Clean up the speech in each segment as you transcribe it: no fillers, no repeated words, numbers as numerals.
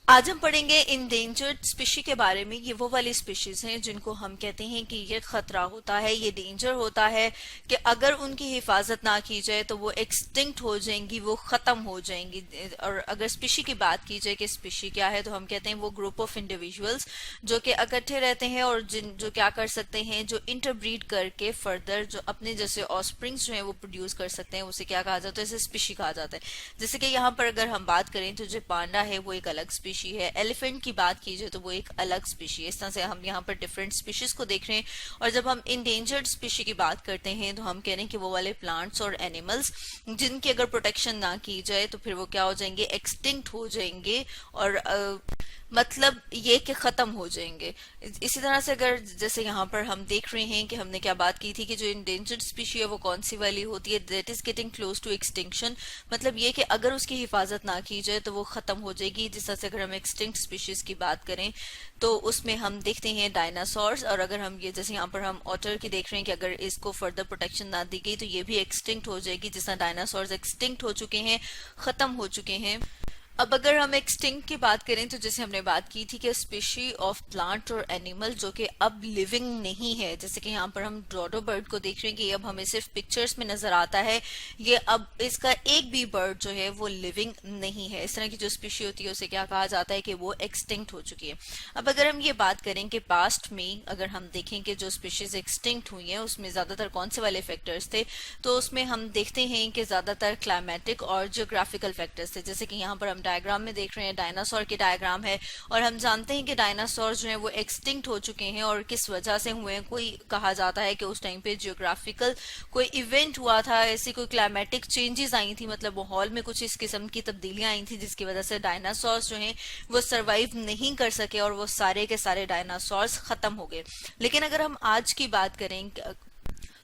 آج ہم پڑھیں گے انڈینجرڈ اسپیشی کے بارے میں۔ یہ وہ والی اسپیشیز ہیں جن کو ہم کہتے ہیں کہ یہ خطرہ ہوتا ہے، یہ ڈینجر ہوتا ہے کہ اگر ان کی حفاظت نہ کی جائے تو وہ ایکسٹنکٹ ہو جائیں گی، وہ ختم ہو جائیں گی۔ اور اگر اسپیشی کی بات کی جائے کہ اسپیشی کیا ہے تو ہم کہتے ہیں وہ گروپ آف انڈیویجولز جو کہ اکٹھے رہتے ہیں اور جو کیا کر سکتے ہیں، جو انٹر بریڈ کر کے فردر جو اپنے جیسے آسپرنگز جو ہیں وہ پروڈیوس کر سکتے ہیں، اسے کیا کہا جاتا ہے، اسے اسپیشی کہا جاتا ہے۔ جیسے کہ یہاں پر اگر ہم بات کریں تو جو پانڈا ہے وہ ایک الگ اسپیشی ہے، ایلیفنٹ کی بات کی جائے تو وہ ایک الگ اسپیشی ہے۔ اس طرح سے ہم یہاں پر ڈفرینٹ اسپیشیز کو دیکھ رہے ہیں، اور جب ہم انڈینجرڈ اسپیشی کی بات کرتے ہیں تو ہم کہہ رہے ہیں کہ وہ والے پلانٹس اور اینیملز جن کی اگر پروٹیکشن نہ کی جائے تو پھر وہ کیا ہو جائیں گے، ایکسٹنکٹ ہو جائیں گے، اور مطلب یہ کہ ختم ہو جائیں گے۔ اسی طرح سے اگر جیسے یہاں پر ہم دیکھ رہے ہیں کہ ہم نے کیا بات کی تھی کہ جو انڈینجرڈ اسپیشی ہے وہ کون سی والی ہوتی ہے، that is getting close to extinction, مطلب یہ کہ اگر اس کی حفاظت نہ کی جائے تو وہ ختم ہو جائے گی۔ جس طرح سے اگر ہم ایکسٹنکٹ اسپیشیز کی بات کریں تو اس میں ہم دیکھتے ہیں ڈائناسورز، اور اگر ہم یہ جیسے یہاں پر ہم اوٹر کی دیکھ رہے ہیں کہ اگر اس کو فردر پروٹیکشن نہ دی گئی تو یہ بھی ایکسٹنکٹ ہو جائے گی، جس طرح ڈائناسورز ایکسٹنکٹ ہو چکے ہیں، ختم ہو چکے ہیں۔ اب اگر ہم ایکسٹنکٹ کی بات کریں تو جیسے ہم نے بات کی تھی کہ اسپیشی آف پلانٹ اور اینیمل جو کہ اب لیونگ نہیں ہے، جیسے کہ یہاں پر ہم ڈوڈو برڈ کو دیکھ رہے ہیں کہ اب ہمیں صرف پکچرز میں نظر آتا ہے، یہ اب اس کا ایک بھی برڈ جو ہے وہ لیونگ نہیں ہے۔ اس طرح کی جو اسپیشی ہوتی ہے اسے کیا کہا جاتا ہے کہ وہ ایکسٹنکٹ ہو چکی ہے۔ اب اگر ہم یہ بات کریں کہ پاسٹ میں اگر ہم دیکھیں کہ جو اسپیشیز ایکسٹنکٹ ہوئی ہیں اس میں زیادہ تر کون سے والے فیکٹرز تھے، تو اس میں ہم دیکھتے ہیں کہ زیادہ تر کلائمیٹک اور جیوگرافیکل فیکٹرز تھے۔ جیسے کہ یہاں پر ہم ڈائیگرام میں دیکھ رہے ہیں، ڈائناسور کی ڈائیگرام ہے، اور ہم جانتے ہیں کہ ڈائناسور جو ہیں وہ ایکسٹنکٹ ہو چکے ہیں، اور کس وجہ سے ہوئے ہیں۔ کوئی کہا جاتا ہے کہ اس ٹائم پہ جیوگرافیکل کوئی ایونٹ ہوا تھا، ایسی کوئی کلائمیٹک چینجز آئی تھی، مطلب ماحول میں کچھ اس قسم کی تبدیلیاں آئی تھیں جس کی وجہ سے ڈائناسور جو ہیں وہ سروائیو نہیں کر سکے اور وہ سارے کے سارے ڈائناسورز ختم ہو گئے۔ لیکن اگر ہم آج کی بات کریں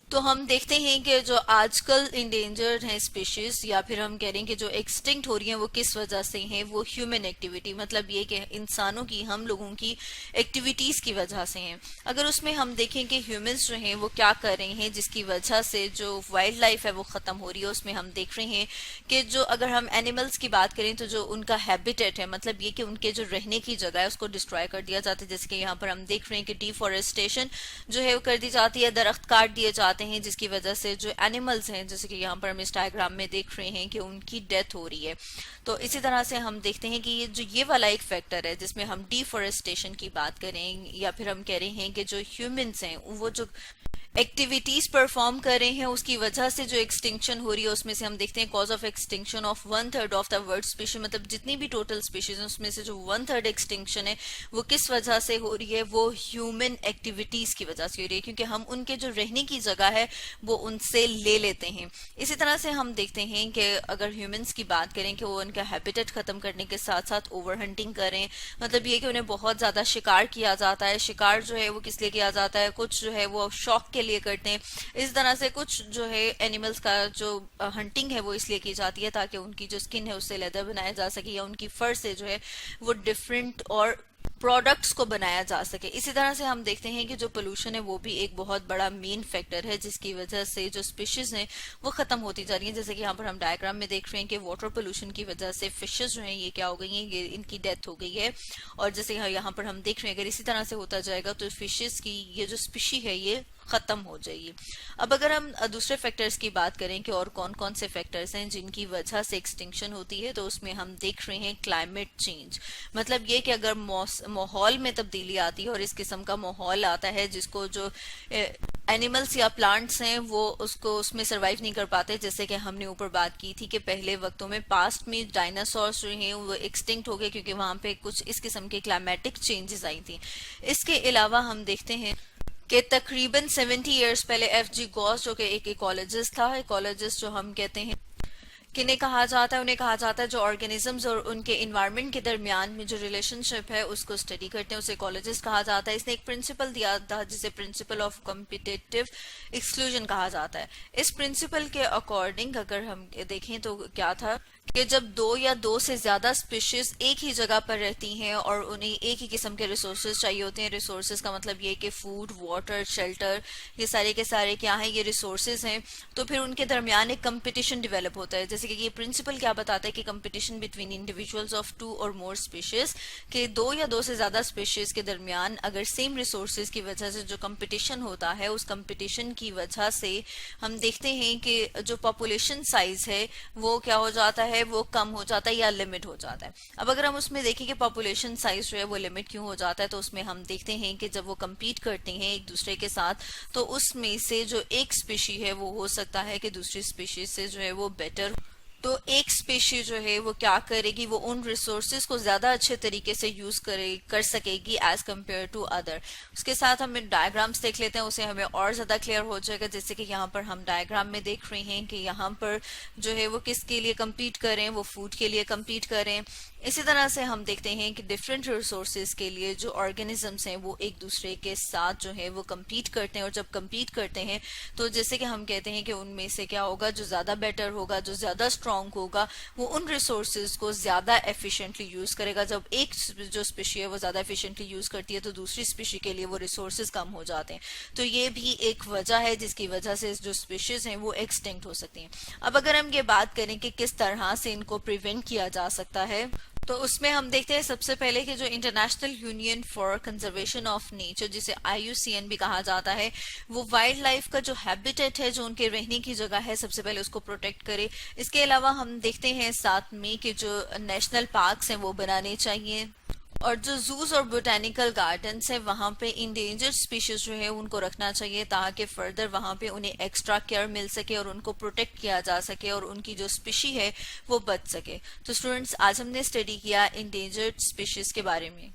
تو ہم دیکھتے ہیں کہ جو آج کل انڈینجرڈ ہیں اسپیشیز، یا پھر ہم کہہ رہے ہیں کہ جو ایکسٹنکٹ ہو رہی ہیں وہ کس وجہ سے ہیں، وہ ہیومن ایکٹیویٹی، مطلب یہ کہ انسانوں کی، ہم لوگوں کی ایکٹیویٹیز کی وجہ سے ہیں۔ اگر اس میں ہم دیکھیں کہ ہیومنز جو ہیں وہ کیا کر رہے ہیں جس کی وجہ سے جو وائلڈ لائف ہے وہ ختم ہو رہی ہے، اس میں ہم دیکھ رہے ہیں کہ جو اگر ہم اینیملز کی بات کریں تو جو ان کا ہیبیٹیٹ ہے، مطلب یہ کہ ان کے جو رہنے کی جگہ ہے اس کو ڈسٹرائے کر دیا جاتا ہے۔ جیسے کہ یہاں پر ہم دیکھ رہے ہیں کہ ڈیفورسٹیشن جو ہے وہ کر دی جاتی ہے، درخت کاٹ دیے جاتے ہیں، جس کی وجہ سے جو اینیملز ہیں جیسے کہ یہاں پر ہم اس ڈائیگرام میں دیکھ رہے ہیں کہ ان کی ڈیتھ ہو رہی ہے۔ تو اسی طرح سے ہم دیکھتے ہیں کہ یہ والا ایک فیکٹر ہے جس میں ہم ڈیفورسٹیشن کی بات کریں، یا پھر ہم کہہ رہے ہیں کہ جو ہیومنز ہیں وہ جو ایکٹیویٹیز پرفارم کر رہے ہیں اس کی وجہ سے جو ایکسٹنکشن ہو رہی ہے، اس میں سے ہم دیکھتے ہیں cause of extinction of 1/3 of the world species, مطلب جتنی بھی ٹوٹل اسپیشیز ہیں اس میں سے جو 1/3 ایکسٹنکشن ہے وہ کس وجہ سے ہو رہی ہے، وہ ہیومن ایکٹیویٹیز کی وجہ سے ہو رہی ہے، کیونکہ ہم ان کے جو رہنے کی جگہ ہے وہ ان سے لے لیتے ہیں۔ اسی طرح سے ہم دیکھتے ہیں کہ اگر ہیومنز کی بات کریں کہ وہ ان کا ہیبیٹیٹ ختم کرنے کے ساتھ ساتھ اوور ہنٹنگ کریں، مطلب یہ کہ انہیں بہت زیادہ شکار کیا جاتا ہے۔ شکار جو ہے وہ کس لیے کیا جاتا ہے، کچھ جو ہے وہ شوق کے لیے کرتے ہیں، اس طرح سے کچھ جو ہے اینیملز کا جو ہنٹنگ ہے وہ اس لیے کی جاتی ہے تاکہ ان کی جو سکن ہے اس سے لیدر بنایا جا سکے، یا ان کی فر سے جو ہے وہ ڈفرینٹ اور پروڈکٹس کو بنایا جا سکے۔ اسی طرح سے ہم دیکھتے ہیں کہ جو پولوشن ہے وہ بھی ایک بہت بڑا مین فیکٹر ہے جس کی وجہ سے جو اسپیشیز ہیں وہ ختم ہوتی جا رہی ہیں۔ جیسے کہ یہاں پر ہم ڈائیگرام میں دیکھ رہے ہیں کہ واٹر پولوشن کی وجہ سے فشز جو ہیں یہ کیا ہو گئی ہیں، یہ ان کی ڈیتھ ہو گئی ہے، اور جیسے یہاں پر ہم دیکھ رہے ہیں اگر اسی طرح سے ہوتا جائے گا تو فشز کی یہ جو اسپیشی ہے یہ ختم ہو جائے گی۔ اب اگر ہم دوسرے فیکٹرز کی بات کریں کہ اور کون کون سے فیکٹرز ہیں جن کی وجہ سے ایکسٹنکشن ہوتی ہے، تو اس میں ہم دیکھ رہے ہیں کلائمیٹ چینج، مطلب یہ کہ اگر ماحول میں تبدیلی آتی ہے اور اس قسم کا ماحول آتا ہے جس کو جو اینیملز یا پلانٹس ہیں وہ اس میں سروائیو نہیں کر پاتے، جیسے کہ ہم نے اوپر بات کی تھی کہ پہلے وقتوں میں پاسٹ میں ڈائناسورس جو ہیں وہ ایکسٹنکٹ ہو گئے کیونکہ وہاں پہ کچھ اس قسم کے کلائمیٹک چینجز آئی تھیں۔ اس کے علاوہ ہم دیکھتے ہیں کہ تقریباً 70 ایئرز پہلے ایف جی گوس جو کہ ایک ایکولوجسٹ تھا، ایکولوجسٹ جو ہم کہتے ہیں کنہیں کہا جاتا ہے، انہیں کہا جاتا ہے جو آرگینزمز اور ان کے انوائرمنٹ کے درمیان میں جو ریلیشن شپ ہے اس کو اسٹڈی کرتے ہیں، اسے ایکولوجسٹ کہا جاتا ہے۔ اس نے ایک پرنسپل دیا تھا جسے پرنسپل آف کمپیٹیٹیو ایکسکلوژن کہا جاتا ہے۔ اس پرنسپل کے اکارڈنگ اگر ہم دیکھیں تو کیا تھا کہ جب دو یا دو سے زیادہ اسپیشیز ایک ہی جگہ پر رہتی ہیں اور انہیں ایک ہی قسم کے ریسورسز چاہیے ہوتے ہیں، ریسورسز کا مطلب یہ کہ فوڈ، واٹر، شیلٹر، یہ سارے کے سارے کیا ہیں، یہ ریسورسز ہیں، تو پھر ان کے درمیان ایک کمپٹیشن ڈیولپ ہوتا ہے۔ جیسے جیسے کہ یہ پرنسپل کیا بتاتا ہے کہ کمپٹیشن بٹوین انڈیویجولز آف 2 اور مور اسپیشیز، کہ 2 یا 2 سے زیادہ اسپیشیز کے درمیان اگر سیم ریسورسز کی وجہ سے جو کمپٹیشن ہوتا ہے، اس کمپٹیشن کی وجہ سے ہم دیکھتے ہیں کہ جو پاپولیشن سائز ہے وہ کیا ہو جاتا ہے، وہ کم ہو جاتا ہے یا لمٹ ہو جاتا ہے۔ اب اگر ہم اس میں دیکھیں کہ پاپولیشن سائز جو ہے وہ لمٹ کیوں ہو جاتا ہے، تو اس میں ہم دیکھتے ہیں کہ جب وہ کمپیٹ کرتے ہیں ایک دوسرے کے ساتھ تو اس میں سے جو ایک اسپیشی ہے وہ ہو سکتا ہے کہ دوسری اسپیشیز سے جو ہے وہ بیٹر، تو ایک اسپیشی جو ہے وہ کیا کرے گی، وہ ان ریسورسز کو زیادہ اچھے طریقے سے یوز کر سکے گی ایز کمپیئر ٹو ادر۔ اس کے ساتھ ہم ڈائیگرامس دیکھ لیتے ہیں، اسے ہمیں اور زیادہ کلیئر ہو جائے گا۔ جیسے کہ یہاں پر ہم ڈائیگرام میں دیکھ رہے ہیں کہ یہاں پر جو ہے وہ کس کے لیے کمپیٹ کریں، وہ فوڈ کے لیے کمپیٹ کریں۔ اسی طرح سے ہم دیکھتے ہیں کہ ڈفرینٹ ریسورسز کے لیے جو آرگینزمس ہیں وہ ایک دوسرے کے ساتھ جو ہے وہ کمپیٹ کرتے ہیں، اور جب کمپیٹ کرتے ہیں تو جیسے کہ ہم کہتے ہیں کہ ان میں سے کیا ہوگا، جو زیادہ بیٹر ہوگا، جو زیادہ اسٹرانگ ہوگا، وہ ان ریسورسز کو زیادہ ایفیشینٹلی یوز کرے گا۔ جب ایک جو اسپیشی ہے وہ زیادہ ایفیشینٹلی یوز کرتی ہے تو دوسری اسپیشی کے لیے وہ ریسورسز کم ہو جاتے ہیں۔ تو یہ بھی ایک وجہ ہے جس کی وجہ سے جو اسپیشیز ہیں وہ ایکسٹنکٹ ہو سکتی ہیں۔ اب اگر ہم یہ بات کریں کہ کس طرح سے ان کو پریونٹ کیا جا سکتا ہے، تو اس میں ہم دیکھتے ہیں سب سے پہلے کہ جو international union for conservation of nature, جسے IUCN بھی کہا جاتا ہے، وہ وائلڈ لائف کا جو ہیبیٹیٹ ہے، جو ان کے رہنے کی جگہ ہے، سب سے پہلے اس کو پروٹیکٹ کرے۔ اس کے علاوہ ہم دیکھتے ہیں ساتھ میں کہ جو نیشنل پارکس ہیں وہ بنانے چاہیے، اور جو زوز اور بوٹینیکل گارڈنس ہیں وہاں پہ انڈینجرڈ اسپیشیز جو ہے ان کو رکھنا چاہیے، تاکہ فردر وہاں پہ انہیں ایکسٹرا کیئر مل سکے اور ان کو پروٹیکٹ کیا جا سکے اور ان کی جو اسپیشی ہے وہ بچ سکے۔ تو اسٹوڈنٹس، آج ہم نے اسٹڈی کیا انڈینجرڈ اسپیشیز کے بارے میں۔